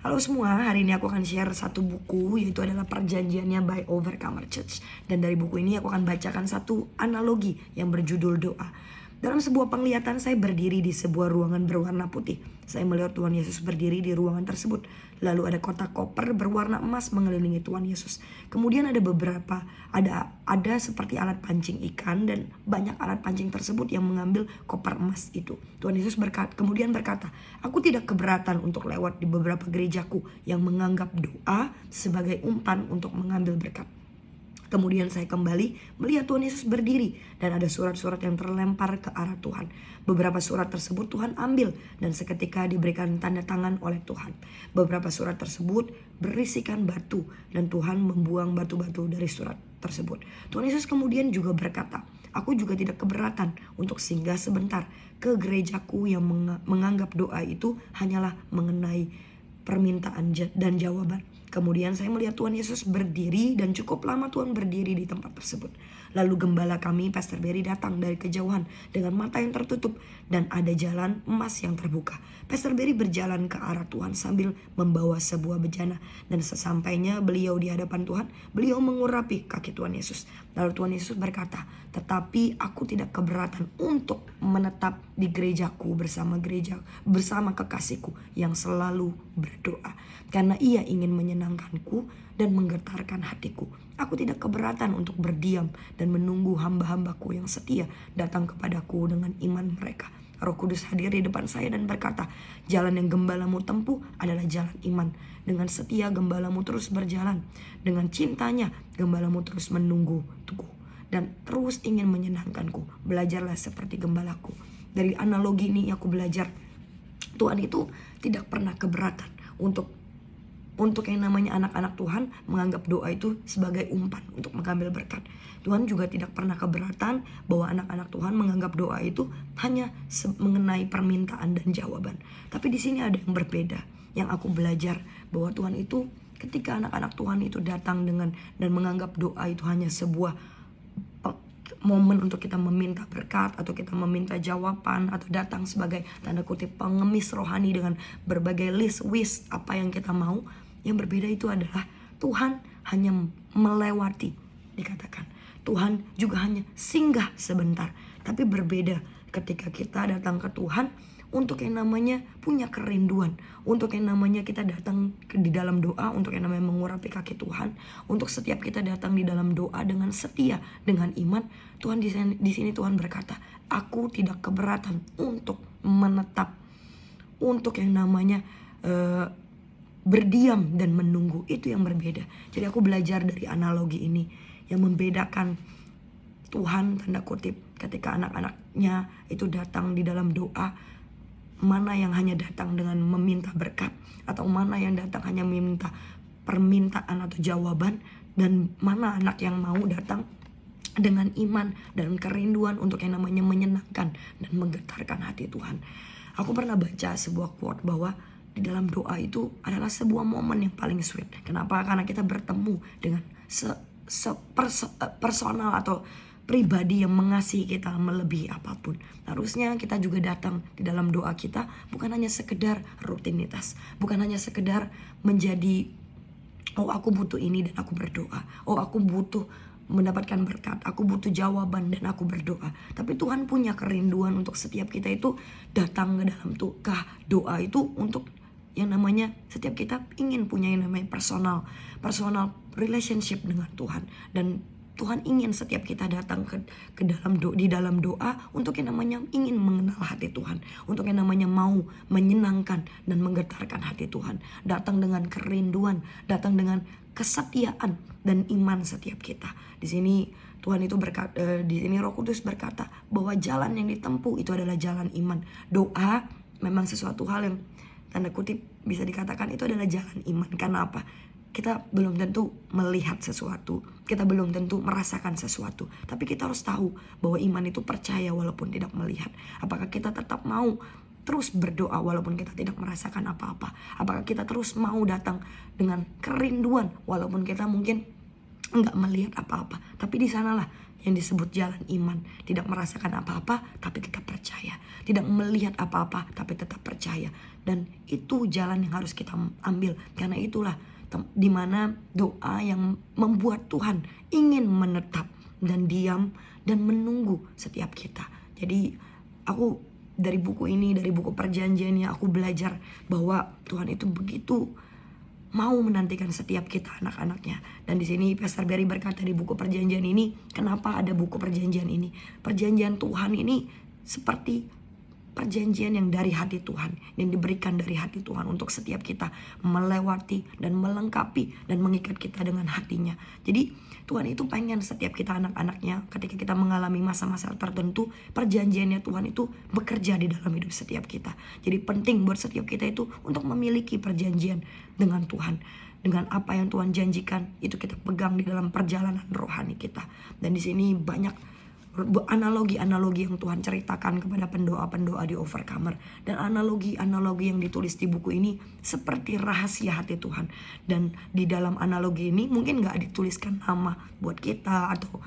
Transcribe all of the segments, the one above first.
Halo semua, hari ini aku akan share satu buku, yaitu adalah Perjanjiannya by Overcomer Church. Dan dari buku ini aku akan bacakan satu analogi yang berjudul doa. Dalam sebuah penglihatan, saya berdiri di sebuah ruangan berwarna putih. Saya melihat Tuhan Yesus berdiri di ruangan tersebut. Lalu ada kotak koper berwarna emas mengelilingi Tuhan Yesus. Kemudian ada seperti alat pancing ikan, dan banyak alat pancing tersebut yang mengambil koper emas itu. Tuhan Yesus kemudian berkata, "Aku tidak keberatan untuk lewat di beberapa gerejaku yang menganggap doa sebagai umpan untuk mengambil berkat." Kemudian saya kembali melihat Tuhan Yesus berdiri dan ada surat-surat yang terlempar ke arah Tuhan. Beberapa surat tersebut Tuhan ambil dan seketika diberikan tanda tangan oleh Tuhan. Beberapa surat tersebut berisikan batu dan Tuhan membuang batu-batu dari surat tersebut. Tuhan Yesus kemudian juga berkata, "Aku juga tidak keberatan untuk singgah sebentar ke gerejaku yang menganggap doa itu hanyalah mengenai permintaan dan jawaban." Kemudian saya melihat Tuhan Yesus berdiri dan cukup lama Tuhan berdiri di tempat tersebut. Lalu gembala kami, Pastor Berry, datang dari kejauhan dengan mata yang tertutup dan ada jalan emas yang terbuka. Pastor Berry berjalan ke arah Tuhan sambil membawa sebuah bejana, dan sesampainya beliau di hadapan Tuhan, beliau mengurapi kaki Tuhan Yesus. Lalu Tuhan Yesus berkata, "Tetapi aku tidak keberatan untuk menetap di gerejaku bersama kekasihku yang selalu berdoa, karena ia ingin menyenangkanku dan menggetarkan hatiku. Aku tidak keberatan untuk berdiam dan menunggu hamba-hambaku yang setia datang kepadaku dengan iman mereka." Roh Kudus hadir di depan saya dan berkata, "Jalan yang gembalamu tempuh adalah jalan iman. Dengan setia gembalamu terus berjalan. Dengan cintanya gembalamu terus menunggu teguh dan terus ingin menyenangkanku. Belajarlah seperti gembalaku." Dari analogi ini aku belajar, Tuhan itu tidak pernah keberatan untuk yang namanya anak-anak Tuhan menganggap doa itu sebagai umpan untuk mengambil berkat. Tuhan juga tidak pernah keberatan bahwa anak-anak Tuhan menganggap doa itu hanya mengenai permintaan dan jawaban. Tapi di sini ada yang berbeda. Yang aku belajar bahwa Tuhan itu, ketika anak-anak Tuhan itu datang dan menganggap doa itu hanya sebuah momen untuk kita meminta berkat atau kita meminta jawaban atau datang sebagai tanda kutip pengemis rohani dengan berbagai list wish apa yang kita mau. Yang berbeda itu adalah Tuhan hanya melewati, dikatakan Tuhan juga hanya singgah sebentar. Tapi berbeda ketika kita datang ke Tuhan untuk yang namanya punya kerinduan, untuk yang namanya kita datang di dalam doa, untuk yang namanya mengurapi kaki Tuhan, untuk setiap kita datang di dalam doa dengan setia, dengan iman. Tuhan di sini Tuhan berkata, "Aku tidak keberatan untuk menetap, untuk yang namanya berdiam dan menunggu." Itu yang berbeda. Jadi aku belajar dari analogi ini yang membedakan Tuhan tanda kutip ketika anak-anaknya itu datang di dalam doa, mana yang hanya datang dengan meminta berkat, atau mana yang datang hanya meminta permintaan atau jawaban, dan mana anak yang mau datang dengan iman dan kerinduan untuk yang namanya menyenangkan dan menggetarkan hati Tuhan. Aku pernah baca sebuah quote bahwa di dalam doa itu adalah sebuah momen yang paling sweet. Kenapa? Karena kita bertemu dengan personal atau pribadi yang mengasihi kita melebihi apapun. Harusnya kita juga datang di dalam doa kita bukan hanya sekedar rutinitas, bukan hanya sekedar menjadi, "Oh, aku butuh ini dan aku berdoa. Oh, aku butuh mendapatkan berkat, aku butuh jawaban dan aku berdoa." Tapi Tuhan punya kerinduan untuk setiap kita itu datang ke dalam doa itu untuk yang namanya setiap kita ingin punya yang namanya personal relationship dengan Tuhan. Dan Tuhan ingin setiap kita datang di dalam doa untuk yang namanya ingin mengenal hati Tuhan, untuk yang namanya mau menyenangkan dan menggetarkan hati Tuhan, datang dengan kerinduan, datang dengan kesetiaan dan iman setiap kita. Di sini Tuhan itu di sini Roh Kudus berkata bahwa jalan yang ditempuh itu adalah jalan iman. Doa memang sesuatu hal yang tanda kutip bisa dikatakan itu adalah jalan iman. Karena apa? Kita belum tentu melihat sesuatu, kita belum tentu merasakan sesuatu, tapi kita harus tahu bahwa iman itu percaya walaupun tidak melihat. Apakah kita tetap mau terus berdoa walaupun kita tidak merasakan apa-apa? Apakah kita terus mau datang dengan kerinduan walaupun kita mungkin enggak melihat apa-apa, tapi di sanalah yang disebut jalan iman. Tidak merasakan apa-apa, tapi tetap percaya. Tidak melihat apa-apa, tapi tetap percaya. Dan itu jalan yang harus kita ambil. Karena itulah dimana doa yang membuat Tuhan ingin menetap dan diam dan menunggu setiap kita. Jadi aku dari buku ini, dari buku perjanjiannya, aku belajar bahwa Tuhan itu begitu mau menantikan setiap kita anak-anaknya. Dan di sini Pastor Barry berkata di buku perjanjian ini, kenapa ada buku perjanjian ini? Perjanjian Tuhan ini seperti perjanjian yang dari hati Tuhan, yang diberikan dari hati Tuhan untuk setiap kita melewati dan melengkapi dan mengikat kita dengan hatinya. Jadi Tuhan itu pengen setiap kita anak-anaknya, ketika kita mengalami masa-masa tertentu, perjanjiannya Tuhan itu bekerja di dalam hidup setiap kita. Jadi penting buat setiap kita itu untuk memiliki perjanjian dengan Tuhan. Dengan apa yang Tuhan janjikan, itu kita pegang di dalam perjalanan rohani kita. Dan di sini banyak analogi-analogi yang Tuhan ceritakan kepada pendoa-pendoa di Overcomer. Dan analogi-analogi yang ditulis di buku ini seperti rahasia hati Tuhan. Dan di dalam analogi ini mungkin gak dituliskan nama buat kita atau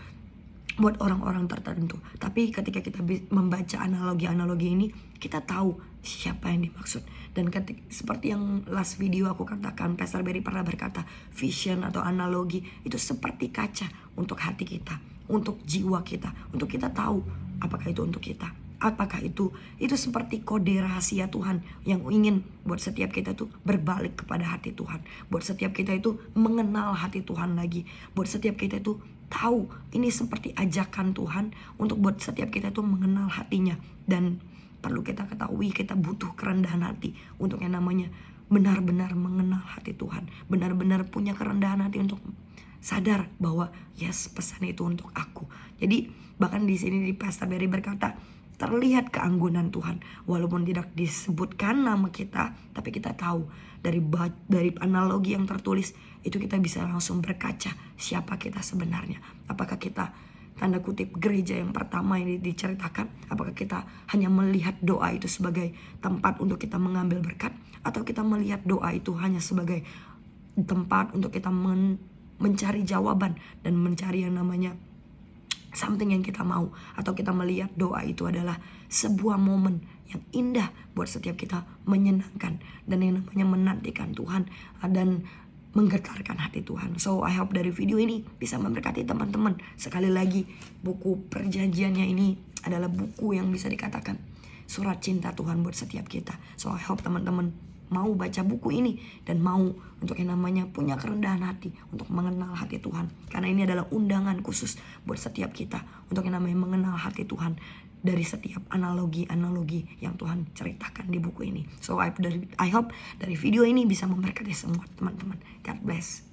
buat orang-orang tertentu. Tapi ketika kita membaca analogi-analogi ini, kita tahu siapa yang dimaksud. Dan seperti yang last video aku katakan, Pastor Barry pernah berkata, vision atau analogi itu seperti kaca untuk hati kita, untuk jiwa kita, untuk kita tahu apakah itu untuk kita, apakah itu seperti kode rahasia Tuhan yang ingin buat setiap kita itu berbalik kepada hati Tuhan, buat setiap kita itu mengenal hati Tuhan lagi, buat setiap kita itu tahu ini seperti ajakan Tuhan untuk buat setiap kita itu mengenal hatinya. Dan perlu kita ketahui, kita butuh kerendahan hati untuk yang namanya benar-benar mengenal hati Tuhan, benar-benar punya kerendahan hati untuk sadar bahwa yes, pesan itu untuk aku. Jadi bahkan di sini di Pastor Barry berkata, terlihat keanggunan Tuhan walaupun tidak disebutkan nama kita, tapi kita tahu dari analogi yang tertulis itu kita bisa langsung berkaca siapa kita sebenarnya. Apakah kita tanda kutip gereja yang pertama ini diceritakan, apakah kita hanya melihat doa itu sebagai tempat untuk kita mengambil berkat, atau kita melihat doa itu hanya sebagai tempat untuk kita mencari jawaban dan mencari yang namanya something yang kita mau, atau kita melihat doa itu adalah sebuah momen yang indah buat setiap kita, menyenangkan dan yang namanya menantikan Tuhan dan menggetarkan hati Tuhan. So I hope dari video ini bisa memberkati teman-teman. Sekali lagi, buku perjanjiannya ini adalah buku yang bisa dikatakan surat cinta Tuhan buat setiap kita. So I hope teman-teman mau baca buku ini dan mau untuk yang namanya punya kerendahan hati untuk mengenal hati Tuhan. Karena ini adalah undangan khusus buat setiap kita untuk yang namanya mengenal hati Tuhan dari setiap analogi-analogi yang Tuhan ceritakan di buku ini. So I hope dari video ini bisa memberkati semua teman-teman. God bless.